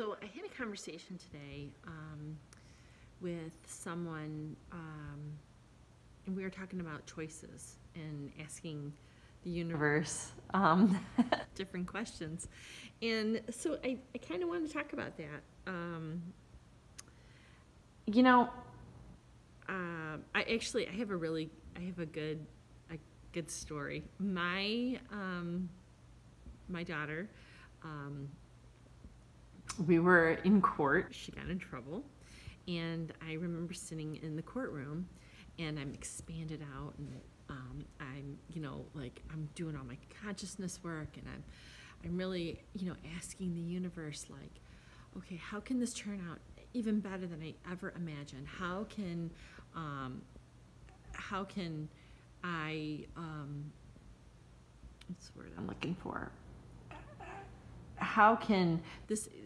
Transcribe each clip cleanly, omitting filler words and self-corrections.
So I had a conversation today with someone, and we were talking about choices and asking the universe different questions. And so I kind of wanted to talk about that. You know, I have a good story. My daughter, we were in court. She got in trouble, and I remember sitting in the courtroom, and I'm expanded out, and I'm I'm doing all my consciousness work, and I'm really asking the universe, like, okay, how can this turn out even better than I ever imagined? How can I what's the word I'm looking for? How can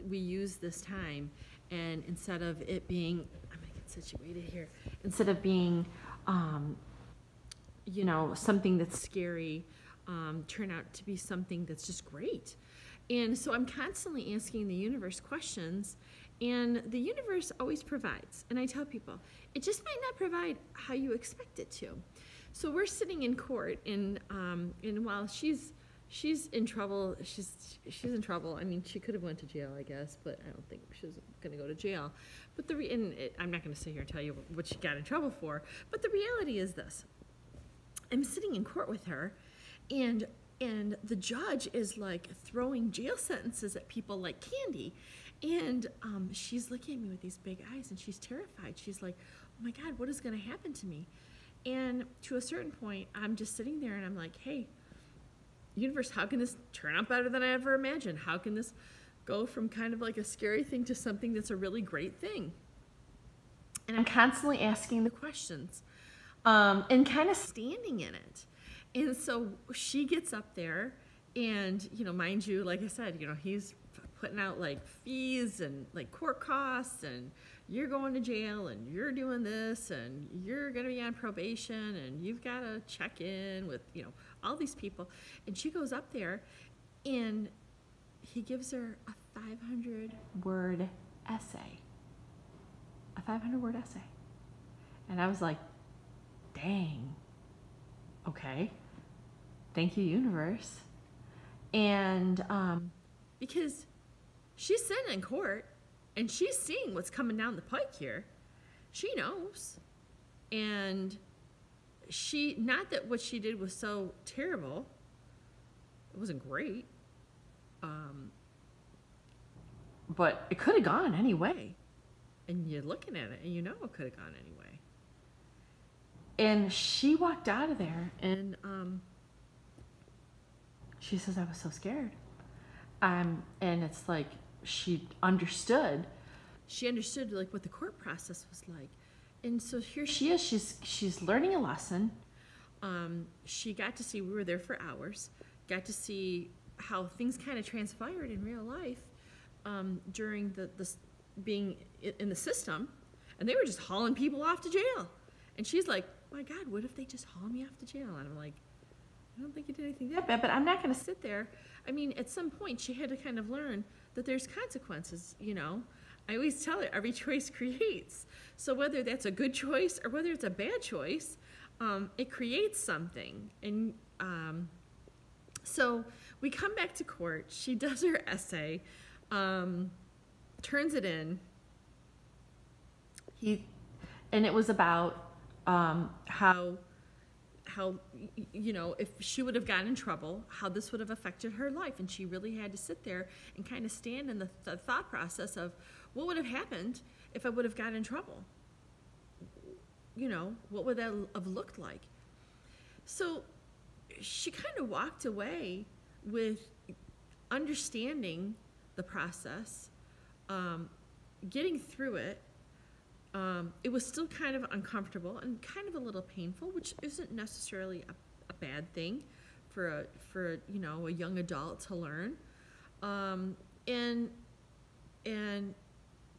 we use this time, and instead of it being, I'm gonna get situated here, instead of being something that's scary, turn out to be something that's just great. And so I'm constantly asking the universe questions, and the universe always provides. And I tell people, it just might not provide how you expect it to. So we're sitting in court, and while she's in trouble, she's in trouble. I mean, she could have went to jail, I guess, but I don't think she's going to go to jail. But I'm not going to sit here and tell you what she got in trouble for. But the reality is this: I'm sitting in court with her, and the judge is like throwing jail sentences at people like candy. And she's looking at me with these big eyes, and she's terrified. She's like, oh my God, what is going to happen to me? And to a certain point, I'm just sitting there, and I'm like, hey, universe, how can this turn out better than I ever imagined? How can this go from kind of like a scary thing to something that's a really great thing? And I'm constantly asking the questions, and kind of standing in it. And so she gets up there, and, mind you, like I said, he's putting out like fees and like court costs, and you're going to jail, and you're doing this, and you're going to be on probation, and you've got to check in with, all these people. And she goes up there, and he gives her a 500-word essay. A 500-word essay. And I was like, dang. Okay. Thank you, universe. And because she's sitting in court, and she's seeing what's coming down the pike here. She knows. And not that what she did was so terrible. It wasn't great. But it could have gone anyway. And you're looking at it, and it could have gone anyway. And she walked out of there, and she says, I was so scared. And it's like she understood. She understood like what the court process was like. And so here she is. She's learning a lesson. She got to see, we were there for hours, got to see how things kind of transpired in real life during the being in the system. And they were just hauling people off to jail. And she's like, my God, what if they just haul me off to jail? And I'm like, I don't think you did anything that bad, but I'm not going to sit there. I mean, at some point, she had to kind of learn that there's consequences, I always tell her, every choice creates. So whether that's a good choice or whether it's a bad choice, it creates something. And so we come back to court. She does her essay, turns it in. And it was about how if she would have gotten in trouble, how this would have affected her life. And she really had to sit there and kind of stand in the thought process of what would have happened if I would have gotten in trouble. What would that have looked like? So she kind of walked away with understanding the process, getting through it. It was still kind of uncomfortable and kind of a little painful, which isn't necessarily a bad thing for a young adult to learn. And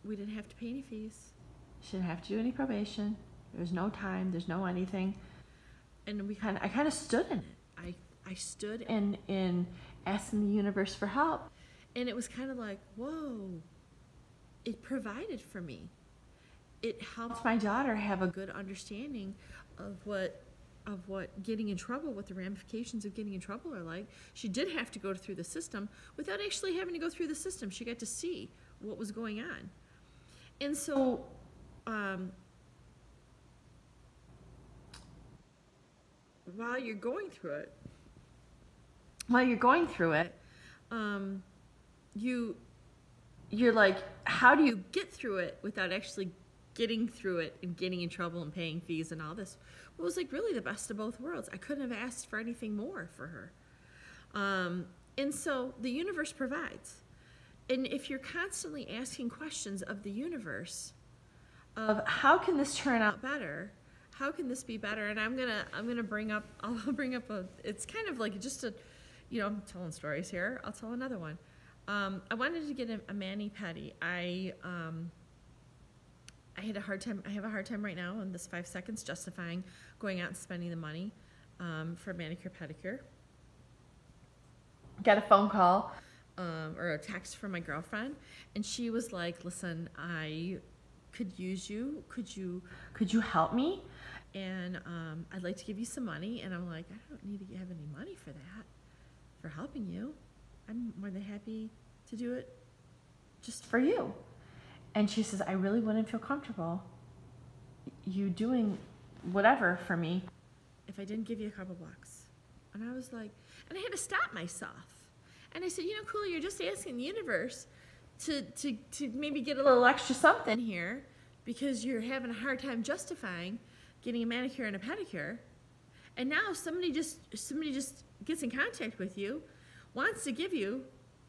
we didn't have to pay any fees. She didn't have to do any probation. There's no time. There's no anything. And I kind of stood in it. I stood in asking the universe for help. And it was kind of like, whoa, it provided for me. It helped my daughter have a good understanding of what getting in trouble, what the ramifications of getting in trouble are like. She did have to go through the system without actually having to go through the system. She got to see what was going on. And so while you're going through it, you're like, how do you get through it without actually getting through it and getting in trouble and paying fees and all this? Well, it was like really the best of both worlds. I couldn't have asked for anything more for her. And so the universe provides. And if you're constantly asking questions of the universe of how can this turn out better? How can this be better? And I'll bring up it's kind of like just I'm telling stories here. I'll tell another one. I wanted to get a mani-pedi. I have a hard time right now in this 5 seconds justifying going out and spending the money for a manicure pedicure. Got a phone call or a text from my girlfriend, and she was like, "Listen, I could use you. Could you help me? And I'd like to give you some money." And I'm like, "I don't need to have any money for that, for helping you. I'm more than happy to do it just for you." And she says, "I really wouldn't feel comfortable you doing whatever for me if I didn't give you a couple bucks." And I was like, and I had to stop myself. And I said, Cool, you're just asking the universe to maybe get a little extra something here because you're having a hard time justifying getting a manicure and a pedicure. And now somebody just gets in contact with you, wants to give you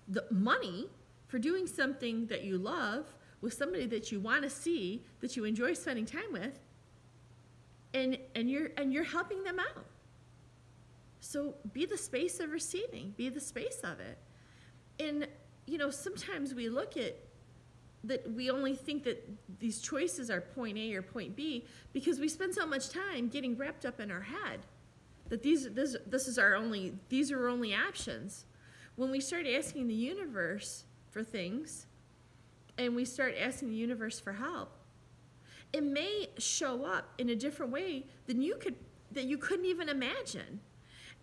the money for doing something that you love with somebody that you want to see, that you enjoy spending time with, and you're helping them out. So be the space of receiving, be the space of it. And sometimes we look at that, we only think that these choices are point A or point B because we spend so much time getting wrapped up in our head that these are only options. When we start asking the universe for things and we start asking the universe for help, it may show up in a different way than you couldn't even imagine.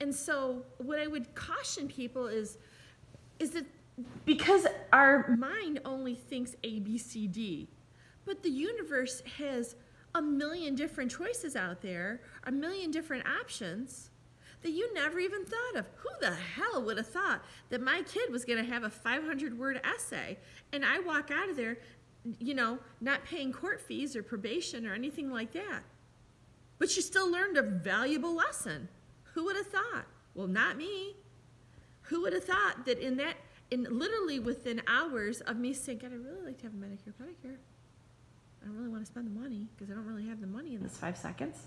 And so what I would caution people is that because our mind only thinks A, B, C, D, but the universe has a million different choices out there, a million different options that you never even thought of. Who the hell would have thought that my kid was going to have a 500-word essay and I walk out of there, not paying court fees or probation or anything like that? But she still learned a valuable lesson. Who would have thought? Well, not me. Who would have thought that in literally within hours of me saying, God, I'd really like to have a manicure, pedicure. I don't really want to spend the money because I don't really have the money in this 5 seconds.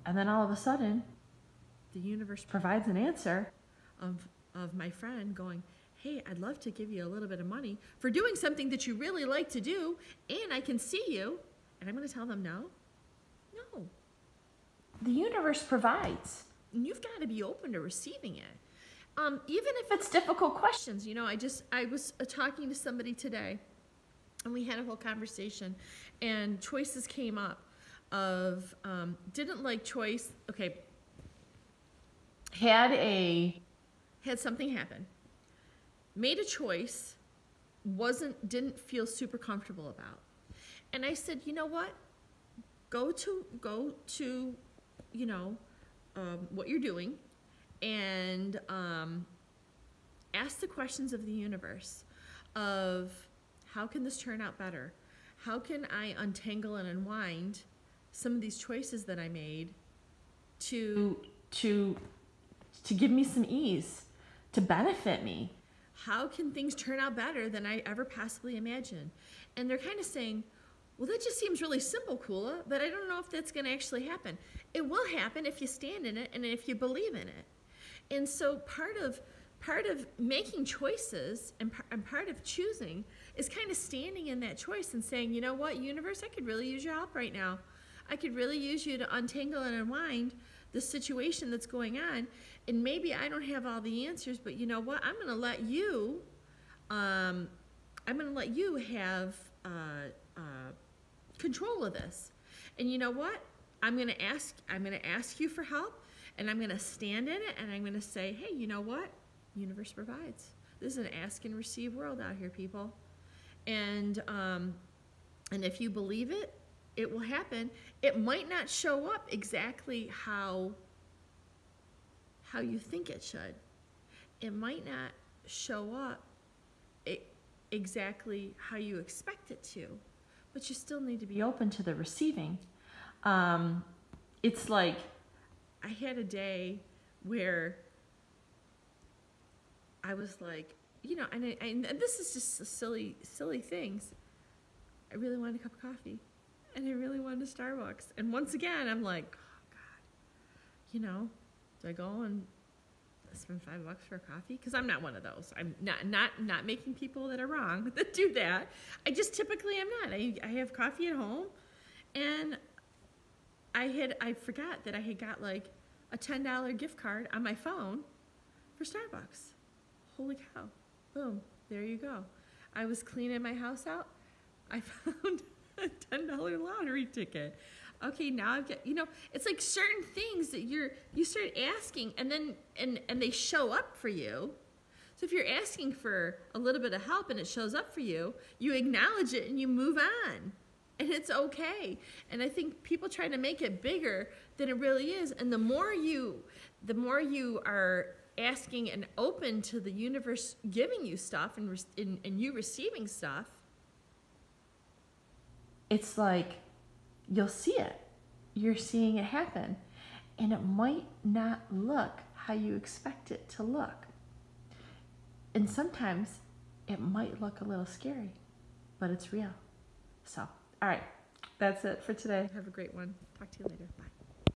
And then all of a sudden, the universe provides an answer of my friend going, hey, I'd love to give you a little bit of money for doing something that you really like to do, and I can see you. And I'm going to tell them no. No. The universe provides. And you've got to be open to receiving it. Even if it's difficult questions. I was talking to somebody today, and we had a whole conversation, and choices came up of, didn't like choice, okay, had something happen, made a choice, didn't feel super comfortable about. And I said, you know what? Go to what you're doing and ask the questions of the universe of how can this turn out better? How can I untangle and unwind some of these choices that I made to give me some ease, to benefit me? How can things turn out better than I ever possibly imagined? And they're kind of saying, well, that just seems really simple, Kula, but I don't know if that's going to actually happen. It will happen if you stand in it and if you believe in it. And so part of making choices and part of choosing is kind of standing in that choice and saying, you know what, universe, I could really use your help right now. I could really use you to untangle and unwind the situation that's going on. And maybe I don't have all the answers, but you know what? I'm going to let you I'm going to let you have control of this. And you know what? I'm going to ask you for help, and I'm going to stand in it, and I'm going to say, hey, you know what? Universe provides. This is an ask and receive world out here, people. And if you believe it, it will happen. It might not show up exactly how you think it should. It might not show up exactly how you expect it to, but you still need to be open to the receiving. It's like I had a day where I was like, you know, and this is just silly things. I really wanted a cup of coffee, and I really wanted a Starbucks. And once again, I'm like, oh God, you know, do I go and spend $5 for a coffee? Because I'm not one of those. I'm not making people that are wrong that do that. I just typically am not. I have coffee at home, and I forgot that I had got like a $10 gift card on my phone for Starbucks. Holy cow. Boom. There you go. I was cleaning my house out. I found a $10 lottery ticket. Okay, now I've got, you know, it's like certain things that you start asking, and then and they show up for you. So if you're asking for a little bit of help and it shows up for you, you acknowledge it and you move on. And it's okay. And I think people try to make it bigger than it really is. And the more you are asking and open to the universe giving you stuff and you receiving stuff, it's like you'll see it. You're seeing it happen. And it might not look how you expect it to look. And sometimes it might look a little scary, but it's real. So, all right, that's it for today. Have a great one. Talk to you later. Bye.